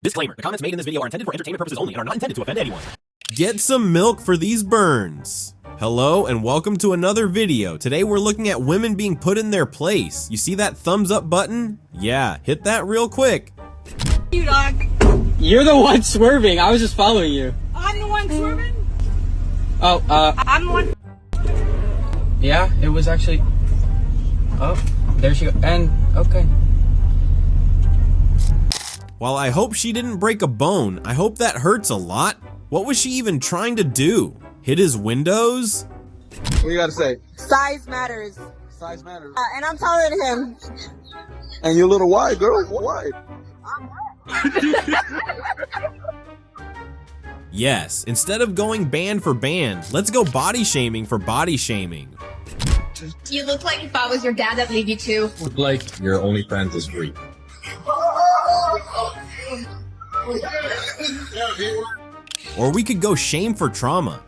Disclaimer, the comments made in this video are intended for entertainment purposes only and are not intended to offend anyone. Get some milk for these burns. Hello and welcome to another video. Today we're looking at women being put in their place. You see that thumbs up button? Yeah, hit that real quick. You dog. You're the one swerving. I was just following you. I'm the one swerving? Oh, I'm the one. yeah, it was actually. Oh, there she goes. And, okay. While I hope she didn't break a bone, I hope that hurts a lot. What was she even trying to do? Hit his windows? What you gotta say? Size matters. Size matters. And I'm taller than him. And you're a little wide, girl. Wide. Yes, instead of going band for band, let's go body shaming for body shaming. You look like if I was your dad, I'd leave you too. Look like your OnlyFans is free. Or we could go shame for trauma.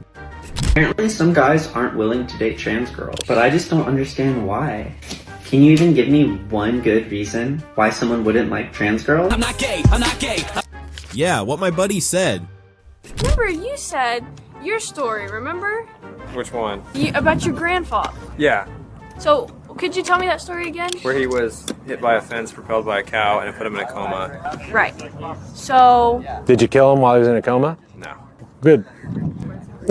Apparently some guys aren't willing to date trans girls, but I just don't understand why. Can you even give me one good reason why someone wouldn't like trans girls? I'm not gay. I'm not gay. Yeah, what my buddy said. Remember, you said your story, remember? Which one? About your grandfather. Yeah, So, could you tell me that story again? where he was hit by a fence, propelled by a cow, and it put him in a coma. Right. So, Did you kill him while he was in a coma? No. Good. okay.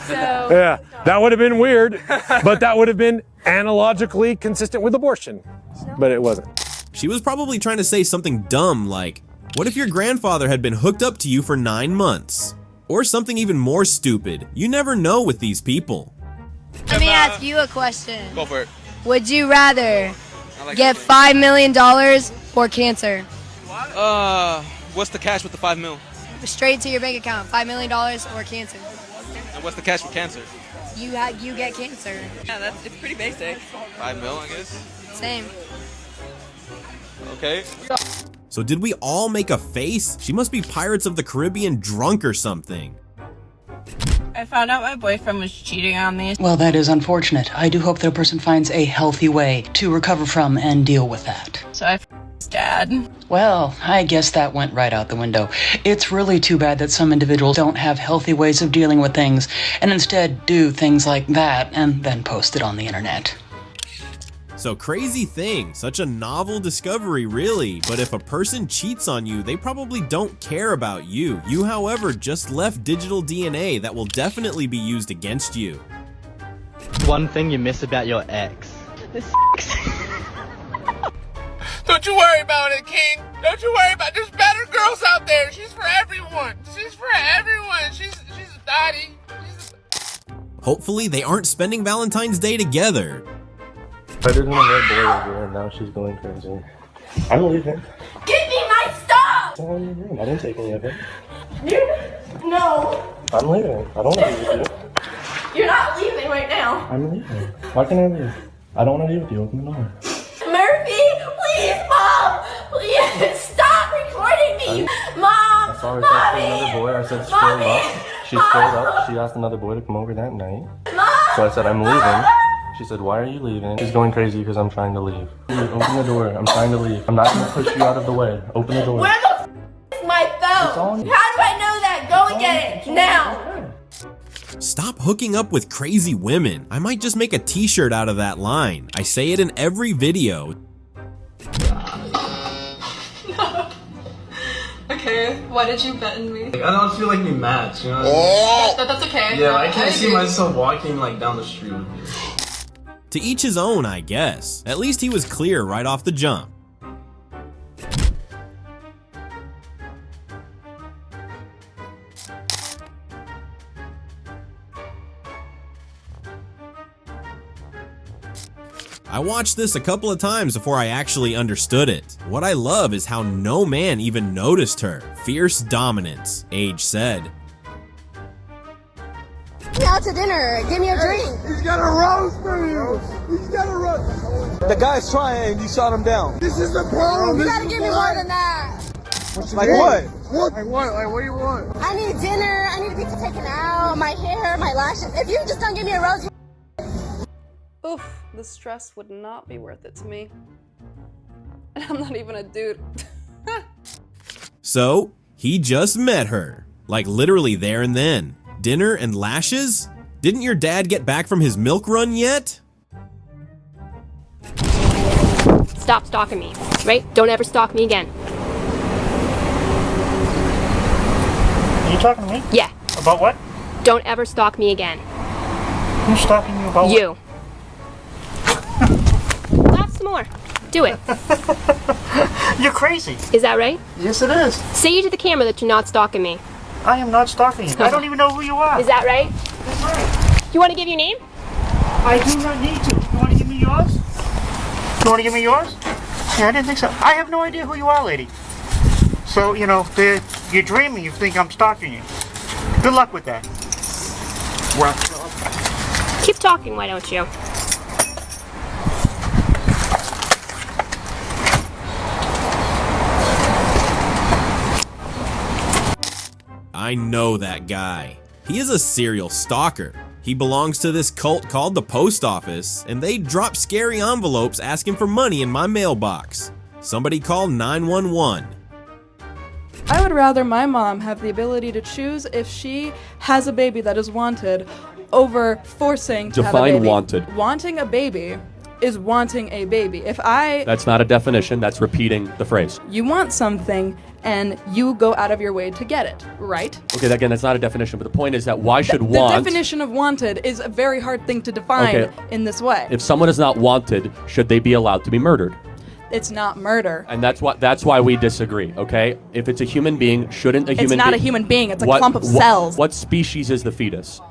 So, Yeah, that would have been weird, but that would have been analogically consistent with abortion. But it wasn't. She was probably trying to say something dumb like, what if your grandfather had been hooked up to you for 9 months? Or something even more stupid. You never know with these people. Let me ask you a question. Go for it. Would you rather get $5 million or cancer? What's the catch with the 5 mil? Straight to your bank account, $5 million or cancer. And what's the catch with cancer? You get cancer. Yeah, it's pretty basic. 5 mil, I guess. Same. Okay. So did we all make a face? She must be Pirates of the Caribbean drunk or something. I found out my boyfriend was cheating on me. Well, that is unfortunate. I do hope that a person finds a healthy way to recover from and deal with that. So I f***ed his dad. Well, I guess that went right out the window. It's really too bad that some individuals don't have healthy ways of dealing with things and instead do things like that and then post it on the internet. So crazy thing, such a novel discovery really, but if a person cheats on you, they probably don't care about you. You, however, just left digital DNA that will definitely be used against you. One thing you miss about your ex. Don't you worry about it, King. Don't you worry about it. There's better girls out there. She's for everyone. She's for everyone. She's a thotty. Hopefully they aren't spending Valentine's Day together. I didn't want that boy over and now she's going crazy. I'm leaving. Give me my stuff! It's all in your room. I didn't take any of it. No, I'm leaving. I don't want to be with you. you're not leaving right now. I'm leaving. Why can't I leave? I don't want to be with you. Open the door. Murphy, please, Mom! Please, stop recording me! Mom! I saw her text another boy. I said, scroll up. She scrolled up. She asked another boy to come over that night. So I said, I'm leaving. She said, why are you leaving? She's going crazy because I'm trying to leave. Open the door. I'm trying to leave. I'm not going to push you out of the way. Open the door. Where the f is my phone? How do I know that? Go and get it now! Stop hooking up with crazy women. I might just make a t-shirt out of that line. I say it in every video. Okay, why did you bet in me? I don't feel like we match, you know? That's okay. Yeah, I can't see myself walking like down the street with you. To each his own, I guess. At least he was clear right off the jump. I watched this a couple of times before I actually understood it. What I love is how no man even noticed her. Fierce dominance, Age said. Out to dinner. Give me a drink. He's got a roast for you. He's got a roast. The guy's trying and you shot him down. This is the problem. You gotta give me more than that. Like what? Like what? Like what do you want? I need dinner. I need to be taken out. My hair, my lashes. If you just don't give me a rose. oof, the stress would not be worth it to me. And I'm not even a dude. So, he just met her. Like literally there and then. Dinner and lashes? Didn't your dad get back from his milk run yet? Stop stalking me, right? Don't ever stalk me again. Are you talking to me? Yeah. About what? Don't ever stalk me again. Who's stalking you about you? Laugh some more. Do it. You're crazy. Is that right? Yes, it is. Say to the camera that you're not stalking me. I am not stalking you. I don't even know who you are. Is that right? That's right. You want to give your name? I do not need to. You want to give me yours? You want to give me yours? Yeah, I didn't think so. I have no idea who you are, lady. So, you know, you're dreaming. You think I'm stalking you. Good luck with that. Well, keep talking, why don't you? I know that guy. He is a serial stalker. He belongs to this cult called the Post Office, and they drop scary envelopes asking for money in my mailbox. Somebody call 911. I would rather my mom have the ability to choose if she has a baby that is wanted over forcing to have a baby. Define wanted. Wanting a baby is wanting a baby. That's not a definition, that's repeating the phrase. You want something and you go out of your way to get it, right? Okay, again, that's not a definition, but the point is that why should The definition of wanted is a very hard thing to define in this way. If someone is not wanted, should they be allowed to be murdered? It's not murder. And that's why we disagree, okay? If it's a human being, shouldn't a human being... It's not a human being, it's a clump of cells. What species is the fetus?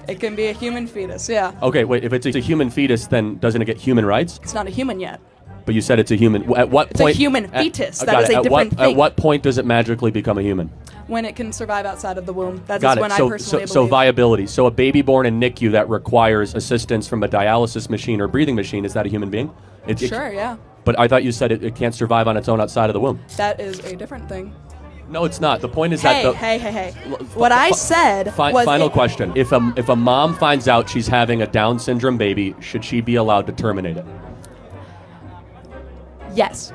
It can be a human fetus, yeah. Okay, wait, if it's a human fetus, then doesn't it get human rights? It's not a human yet. But you said it's a human. At what point? It's a human fetus. That is a different thing. At what point does it magically become a human? When it can survive outside of the womb. That's when I personally believe. So viability. So a baby born in NICU that requires assistance from a dialysis machine or breathing machine, is that a human being? Sure, yeah. But I thought you said it can't survive on its own outside of the womb. That is a different thing. No, it's not. The point is Hey. What I said was... Final question. If a mom finds out she's having a Down syndrome baby, should she be allowed to terminate it? Yes.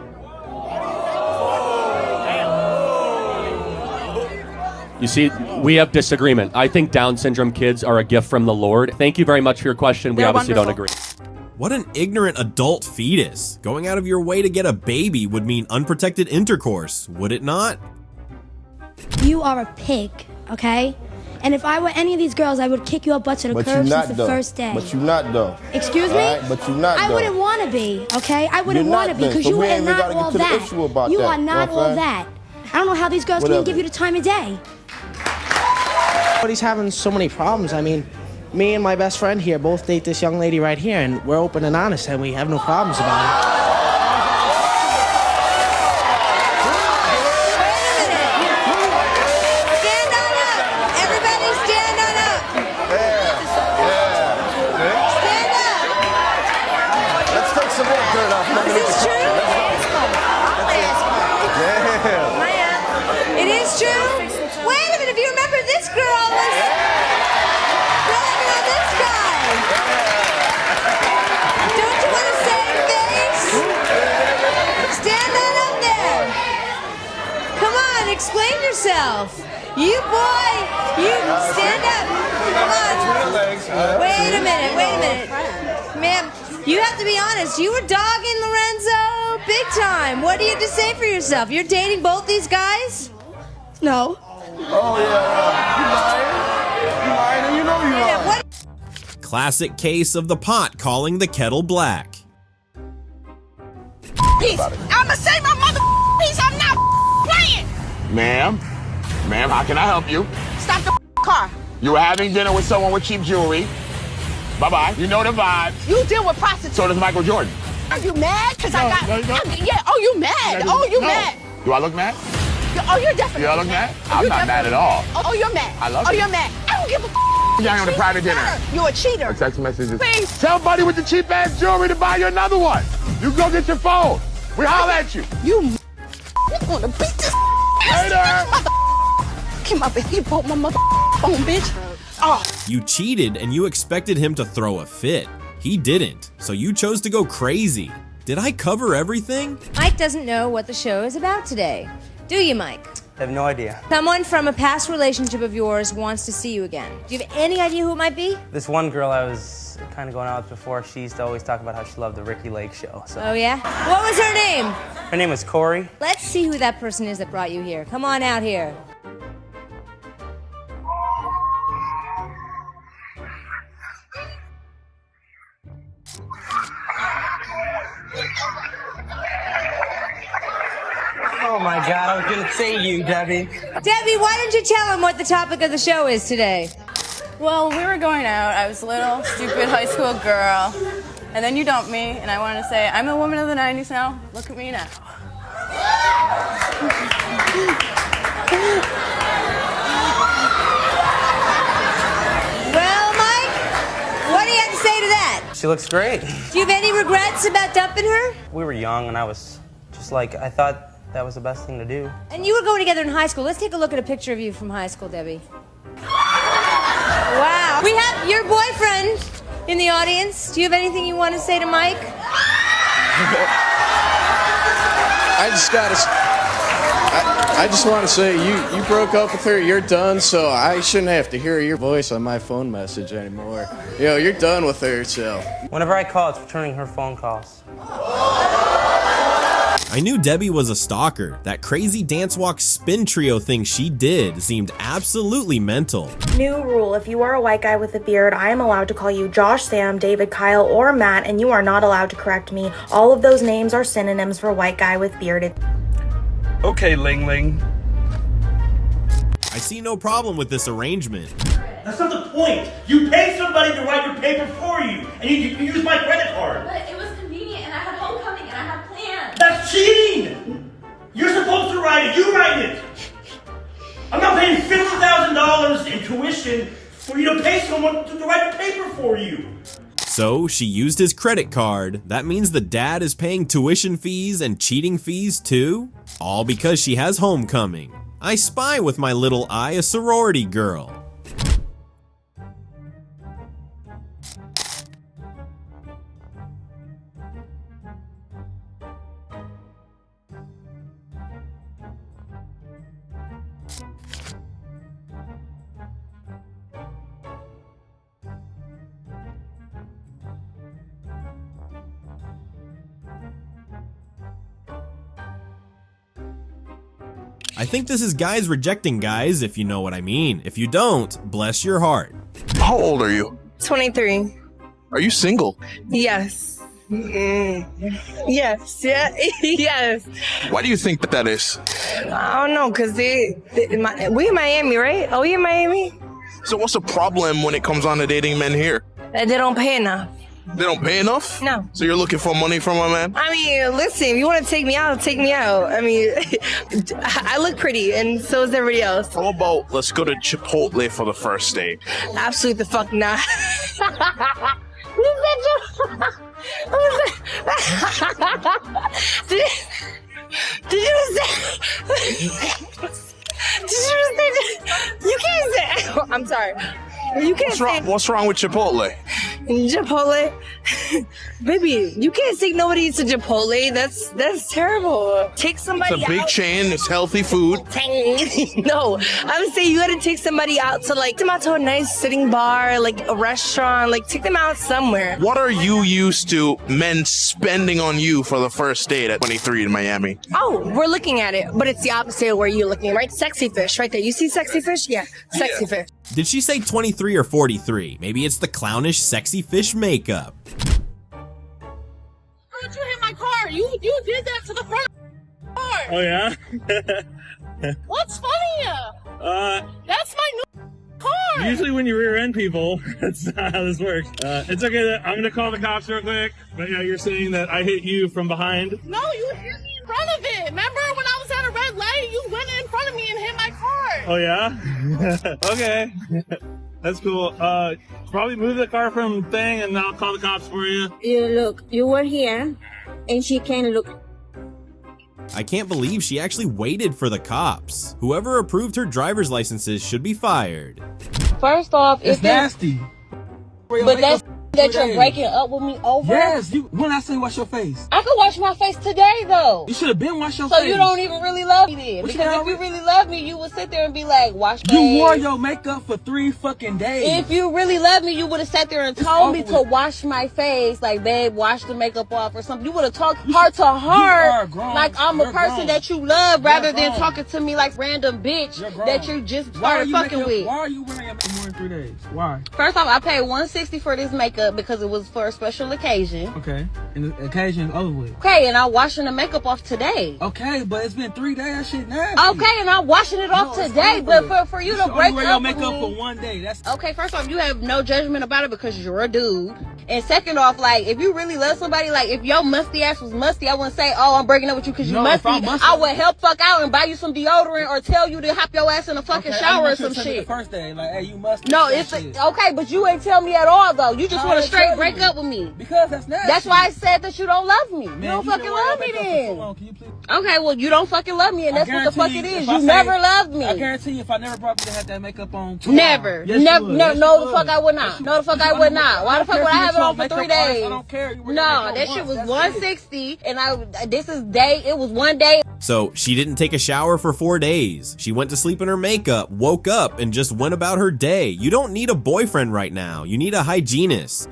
You see, we have disagreement. I think Down syndrome kids are a gift from the Lord. Thank you very much for your question. We obviously don't agree. What an ignorant adult fetus. Going out of your way to get a baby would mean unprotected intercourse, would it not? You are a pig, okay? And if I were any of these girls, I would kick you up butt to the curb since the first day. But you're not, though. Excuse me? Right, but you're not, though. I wouldn't want to be, okay? I wouldn't want to be because you are not all that. You are not all that. I don't know how these girls can give you the time of day. But he's having so many problems. I mean, me and my best friend here both date this young lady right here, and we're open and honest, and we have no problems about it. Explain yourself. You boy, you stand up. Come on. Wait a minute. Ma'am, you have to be honest. You were dogging Lorenzo big time. What do you have to say for yourself? You're dating both these guys? No. Oh, yeah. You lying and you know you are. Classic case of the pot calling the kettle black. Peace. I'ma say my mother piece. I'm not playing. Ma'am, how can I help you? Stop the car. You were having dinner with someone with cheap jewelry. Bye-bye. You know the vibe. You deal with prostitutes. So does Michael Jordan. Are you mad? Because I got... Yeah, oh, you mad. Mad. Do I look mad? Oh, you're definitely Do I look mad? I'm not mad at all. Oh, you're mad. I love you. Oh, you're mad. I don't give a You're on a private dinner. You're a cheater. A text messages. Please. Tell buddy with the cheap-ass jewelry to buy you another one. You go get your phone. We holler at you. You want to beat this later. Came up and he broke my mother phone, bitch. Oh. You cheated and you expected him to throw a fit. He didn't, so you chose to go crazy. Did I cover everything? Mike doesn't know what the show is about today. Do you, Mike? I have no idea. Someone from a past relationship of yours wants to see you again. Do you have any idea who it might be? This one girl I was kind of going out with before, she used to always talk about how she loved the Ricky Lake show. So. Oh, yeah? What was her name? Her name was Corey. Let's see who that person is that brought you here. Come on out here. Oh my God, I was gonna say you, Debbie. Debbie, why don't you tell him what the topic of the show is today? Well, we were going out. I was a little stupid high school girl. And then you dumped me, and I wanted to say, I'm a woman of the 90s now. Look at me now. Well, Mike, what do you have to say to that? She looks great. Do you have any regrets about dumping her? We were young, and I was just like, I thought that was the best thing to do. And you were going together in high school. Let's take a look at a picture of you from high school, Debbie. Wow. We have your boyfriend in the audience. Do you have anything you want to say to Mike? I just want to say you broke up with her, you're done, so I shouldn't have to hear your voice on my phone message anymore. You're done with her, so. Whenever I call, it's returning her phone calls. I knew Debbie was a stalker. That crazy dance walk spin trio thing she did seemed absolutely mental. New rule, if you are a white guy with a beard, I am allowed to call you Josh, Sam, David, Kyle, or Matt, and you are not allowed to correct me. All of those names are synonyms for white guy with beard. Okay, Ling Ling. I see no problem with this arrangement. That's not the point. You pay somebody to write your paper for you, and you use my credit card. But it was convenient, and I had homecoming, and I had plans. That's cheating! You're supposed to write it. You write it. I'm not paying $50,000 in tuition for you to pay someone to write the paper for you. So she used his credit card. That means the dad is paying tuition fees and cheating fees too? All because she has homecoming. I spy with my little eye a sorority girl. I think this is guys rejecting guys, if you know what I mean. If you don't, bless your heart. How old are you? 23. Are you single? Yes. Yes. Yeah. Yes. Why do you think that is? I don't know, cause we in Miami, right? Are we in Miami? So what's the problem when it comes on to dating men here? They don't pay enough. They don't pay enough? No. So you're looking for money from a man? I mean, listen, if you want to take me out, take me out. I mean, I look pretty, and so does everybody else. How about let's go to Chipotle for the first date? Absolutely the fuck not. Did you say? You can't say. I'm sorry. You can't say. What's wrong with Chipotle? Chipotle, baby, you can't take nobody to Chipotle. That's terrible. Take somebody out. It's a big chain. It's healthy food. No, I'm saying you gotta take somebody out to take them out to a nice sitting bar, like a restaurant. Like take them out somewhere. What are you used to men spending on you for the first date at 23 in Miami? Oh, we're looking at it, but it's the opposite of where you're looking, right? Sexy fish, right there. You see sexy fish? Yeah, sexy fish. Did she say 23 or 43? Maybe it's the clownish sexy fish makeup. Why did you hit my car? You did that to the front of the car. Oh yeah? What's funny? That's my new car. Usually when you rear end people, that's not how this works. It's okay. I'm gonna call the cops real quick. But yeah, you're saying that I hit you from behind. No, you hit me in front of it. Remember when I was at a red light? You went in front of me and hit my car. Oh yeah? Okay. That's cool. Probably move the car from thing and I'll call the cops for you. Look, you were here and she can't look. I can't believe she actually waited for the cops. Whoever approved her driver's licenses should be fired. First off, it's nasty. But that's that you're breaking up with me over? Yes, when I say wash your face. I could wash my face today, though. You should have been washed your face. So you don't even really love me then? Because if you really love me, you would sit there and be like, wash face. You wore your makeup for 3 fucking days. If you really love me, you would have sat there and told me to wash my face. Like, babe, wash the makeup off or something. You would have talked heart to heart. Like I'm a person that you love rather than talking to me like random bitch that you just started fucking with. Why are you wearing your makeup more than 3 days? Why? First off, I paid $160 for this makeup because it was for a special occasion. Okay. And the occasion is over with. Okay, and I'm washing the makeup off today. Okay, but it's been 3 days. That shit nasty. Okay, and I'm washing it off today. But for you to break wear up your makeup with me, for 1 day. That's okay. First off, you have no judgment about it because you're a dude. And second off, like if you really love somebody, like if your musty ass was musty, I wouldn't say, oh, I'm breaking up with you because you musty. I would help fuck out and buy you some deodorant or tell you to hop your ass in a fucking shower or some shit. The first day, like, hey, you musty. No, it's okay, but you ain't tell me at all though. You just want to straight break up with me. Because that's nasty. That's why I said that you don't love me. Man, you don't fucking love me then. Okay, well you don't fucking love me, and that's what the fuck it is. You never loved me. I guarantee you, if I never properly had that makeup on, never, never, no, the fuck I would not. No, the fuck I would not. Why the fuck would I have it on for 3 days? I don't care. No, that shit was $160, and it was 1 day. So she didn't take a shower for 4 days. She went to sleep in her makeup, woke up, and just went about her day. You don't need a boyfriend right now. You need a hygienist.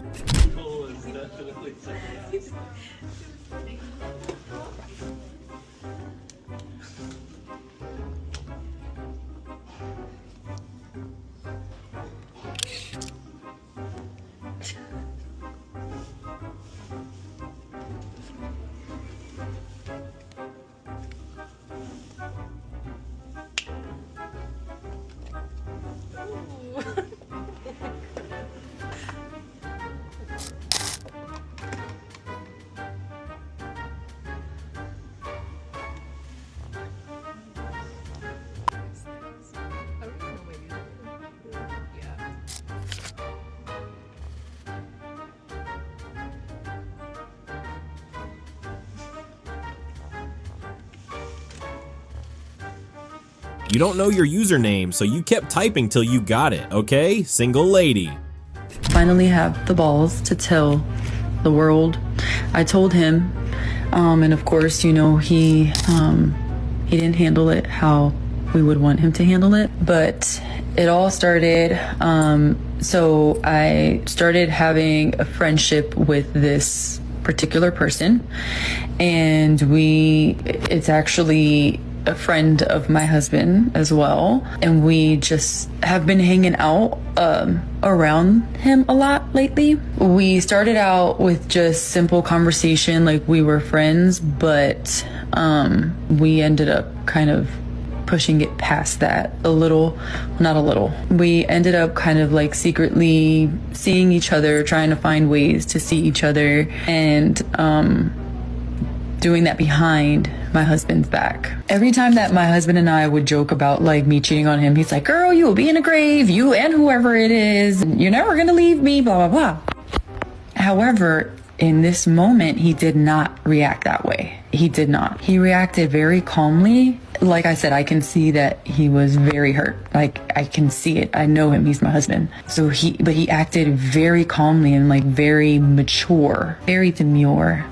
You don't know your username, so you kept typing till you got it, okay? Single lady. Finally have the balls to tell the world. I told him, and of course, you know, he didn't handle it how we would want him to handle it, but it all started, so I started having a friendship with this particular person, and it's actually a friend of my husband as well, and we just have been hanging out around him a lot lately. We started out with just simple conversation, like we were friends, but we ended up kind of pushing it past that a little, not a little. We ended up kind of like secretly seeing each other, trying to find ways to see each other, and doing that behind my husband's back. Every time that my husband and I would joke about like me cheating on him, he's like, girl, you will be in a grave, you and whoever it is, you're never gonna leave me, blah, blah, blah. However, in this moment, he did not react that way. He did not. He reacted very calmly. Like I said, I can see that he was very hurt. Like, I can see it. I know him. He's my husband. So he acted very calmly and like very mature, very demure.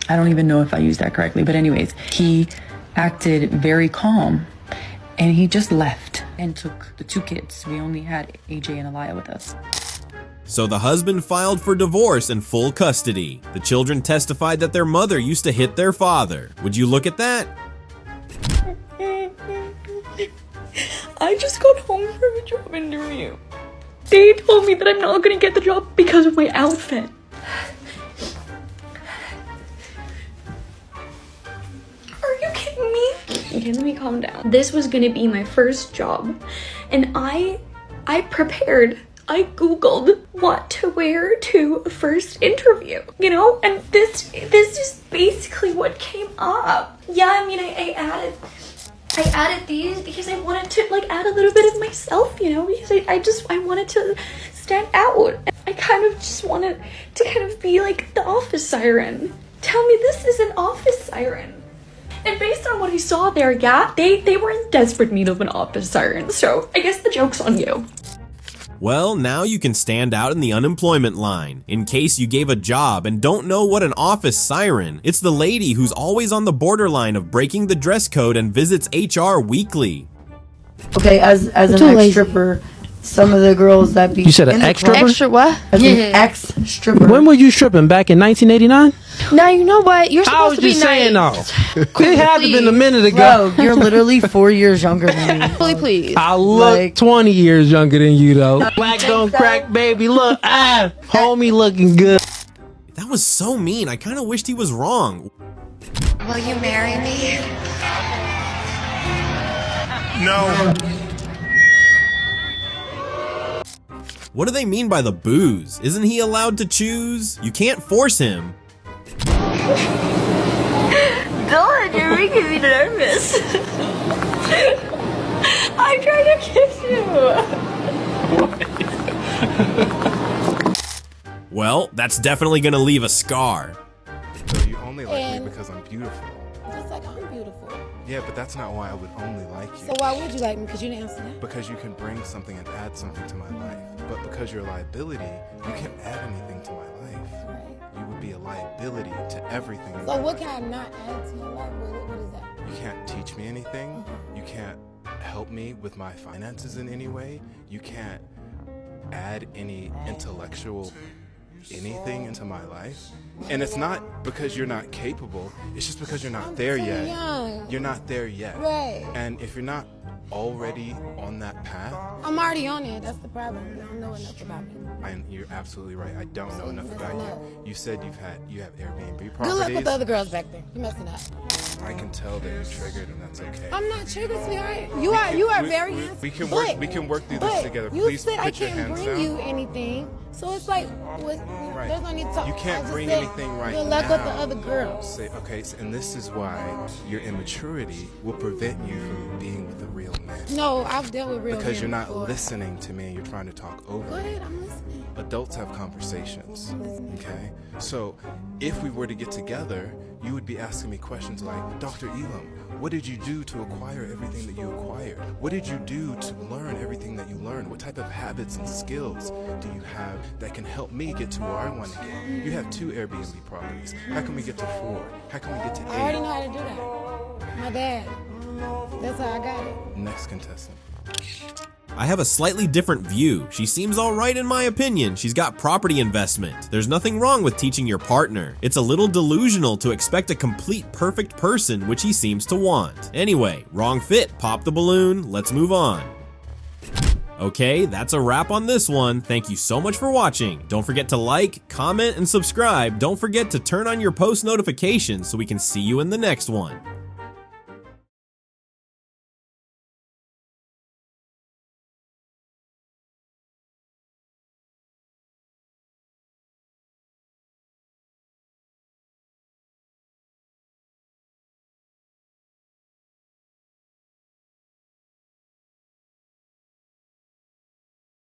I don't even know if I used that correctly, but anyways, he acted very calm, and he just left and took the 2 kids. We only had AJ and Aliyah with us. So the husband filed for divorce and full custody. The children testified that their mother used to hit their father. Would you look at that? I just got home from a job interview. They told me that I'm not gonna get the job because of my outfit. Are you kidding me? Okay, let me calm down. This was gonna be my first job, and I prepared. I googled what to wear to a first interview, you know, and this is basically what came up. Yeah, I mean, I added these because I wanted to like add a little bit of myself, you know, because I wanted to stand out. I kind of just wanted to kind of be like the office siren. Tell me this is an office siren. And based on what I saw there, yeah, they were in desperate need of an office siren. So I guess the joke's on you. Well, now you can stand out in the unemployment line. In case you gave a job and don't know what an office siren, it's the lady who's always on the borderline of breaking the dress code and visits HR weekly. Okay, as an ex-stripper, some of the girls that be... You said an ex-stripper? Extra what? As an ex-stripper. When were you stripping? Back in 1989? Now, you know what? You're supposed to be nice. I was just saying, though. It had to have been a minute ago. Bro, you're literally 4 years younger than me. Please. I look 20 years younger than you, though. Black don't crack, baby. Look, homie looking good. That was so mean. I kind of wished he was wrong. Will you marry me? No. What do they mean by the booze? Isn't he allowed to choose? You can't force him. Dylan, you're making me nervous. I'm trying to kiss you. Well, that's definitely gonna leave a scar. So you only like me because I'm beautiful. Just like I'm beautiful. Yeah, but that's not why I would only like you. So why would you like me? Because you didn't answer that. Because you can bring something and add something to my life. But because you're a liability, you can't add anything to my life. Right. You would be a liability to everything. So what can I not add to your life? What is that? You can't teach me anything. You can't help me with my finances in any way. You can't add any intellectual anything into my life. And it's not because you're not capable, it's just because you're not there yet. Young. You're not there yet. Right. And if you're not already on that path, I'm already on it. That's the problem. You don't know enough about me. and you're absolutely right, I don't know enough about you. You said you have Airbnb properties. Good luck with the other girls back there. You're messing up. I can tell that you're triggered, and that's okay. I'm not triggered, sweetheart. You are very handsome. We can work through this together. You Please said put I your can't hands bring down. you anything, so it's like there's no need to talk. You can't bring anything right good now. luck with the other girls. And this is why your immaturity will prevent you from being with a real man. No, I've dealt with real men because you're not before. listening to me. You're trying to talk over Go me. ahead, I'm listening. Adults have conversations, okay? So if we were to get together, you would be asking me questions like, Dr. Elam, what did you do to acquire everything that you acquired? What did you do to learn everything that you learned? What type of habits and skills do you have that can help me get to where I want to get? You have 2 Airbnb properties. How can we get to 4? How can we get to 8? I already know how to do that. My dad. That's how I got it. Next contestant. I have a slightly different view. She seems alright in my opinion. She's got property investment. There's nothing wrong with teaching your partner. It's a little delusional to expect a complete perfect person, which he seems to want. Anyway, wrong fit, pop the balloon, let's move on. Okay, that's a wrap on this one. Thank you so much for watching. Don't forget to like, comment, and subscribe. Don't forget to turn on your post notifications so we can see you in the next one.